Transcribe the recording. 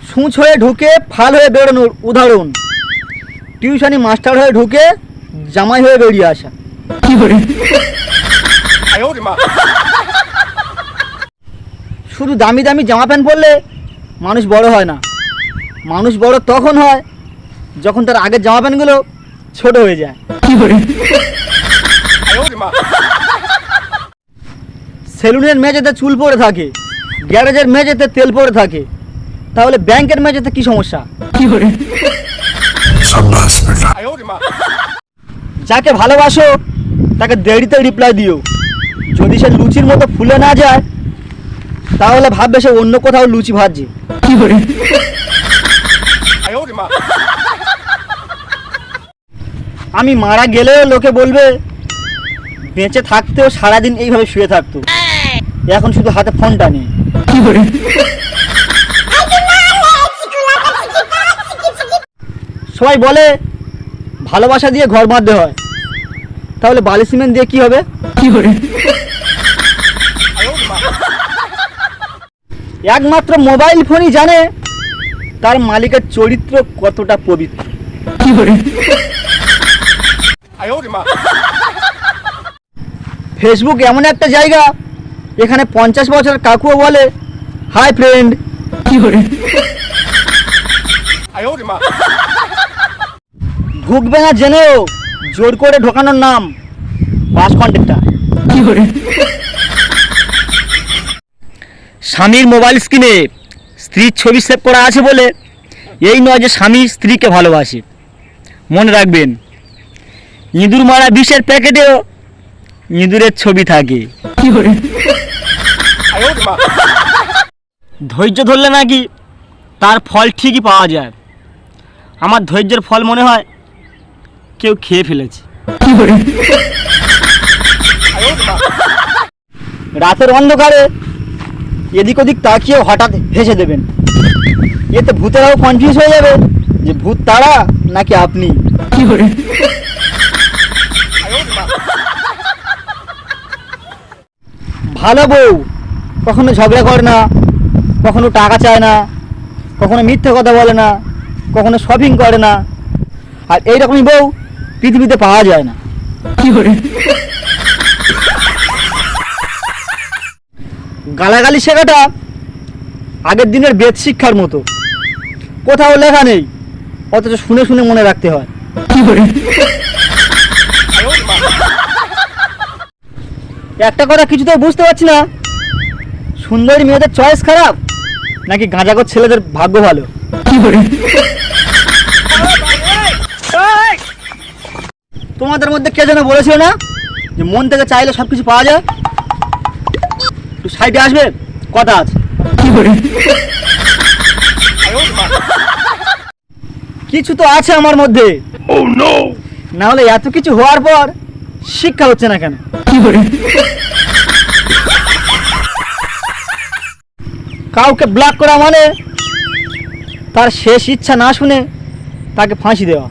সূচ হয়ে ঢুকে ফাল হয়ে বেরোনোর উদাহরণ। টিউশনি মাস্টার হয়ে ঢুকে জামাই হয়ে বেরিয়ে আসা। শুধু দামি দামি জামা প্যান্ট পরলে মানুষ বড় হয় না। মানুষ বড় তখন হয় যখন তার আগের জামা প্যান্টগুলো ছোট হয়ে যায়। সেলুনের মেঝেতে চুল পড়ে থাকে, গ্যারেজের মেঝেতে তেল পড়ে থাকে, তাহলে ব্যাংকের মেঝেতে কি সমস্যা? যাকে ভালোবাসো তাকে দেরিতে রিপ্লাই দিও। যদি সে লুচির মতো ফুলে না যায় তাহলে ভাববে সে অন্য কোথাও লুচি ভাজছে। আমি মারা গেলেও লোকে বলবে বেঁচে থাকতেও সারাদিন এইভাবে শুয়ে থাকতো, এখন শুধু হাতে ফোনটা নেই। সবাই বলে ভালোবাসা দিয়ে ঘর বাঁধতে হয়, তাহলে বালি সিমেন্ট দিয়ে কি হবে? একমাত্র মোবাইল ফোনই জানে তার মালিকের চরিত্র কতটা পবিত্র। ফেসবুক এমন একটা জায়গা, এখানে 50 বছরের কাকুও বলে হাই ফ্রেন্ড। ঢুকবে না জেনেও জোর করে ঢোকানোর নাম বাস কন্ট্রাক্টর। স্বামীর মোবাইল স্ক্রিনে স্ত্রীর ছবি সেভ করা আছে বলে এই নয় যে স্বামী স্ত্রীকে ভালোবাসে। মনে রাখবেন, ইঁদুর মারা বিষের প্যাকেটেও ইঁদুরের ছবি থাকে। ধৈর্য ধরলে নাকি তার ফল ঠিকই পাওয়া যায়। আমার ধৈর্যের ফল মনে হয় কেউ খেয়ে ফেলেছে। রাতের অন্ধকারে এদিক ওদিক তাকিয়ে হঠাৎ হেসে দেবেন, এতে ভূতেরাও কনফিউজ হয়ে যাবে যে ভূত তারা নাকি আপনি। ভালো বউ কখনো ঝগড়া করে না, কখনো টাকা চায় না, কখনো মিথ্যে কথা বলে না, কখনো শপিং করে না। আর এইরকমই বউ পৃথিবীতে পাওয়া যায় না। গালাগালি শেখাটা আগের দিনের বেদ শিক্ষার মতো, কোথাও লেখা নেই, অথচ শুনে শুনে মনে রাখতে হয়। একটা কথা কিছুতেই বুঝতে পারছি না, সুন্দরী মেয়েদের চয়েস খারাপ নাকি গাঁজাগর ছেলেদের ভাগ্য ভালো। তোমাদের মধ্যে কে যেন বলেছিল না যে মন থেকে চাইলে সবকিছু পাওয়া যায়? একটু সাইডে আসবে, কথা আছে। কিছু তো আছে আমার মধ্যে, না হলে এত কিছু হওয়ার পর শিক্ষা হচ্ছে না কেন? কাউকে ব্লক করা মানে তার শেষ ইচ্ছা না শুনে তাকে ফাঁসি দেওয়া।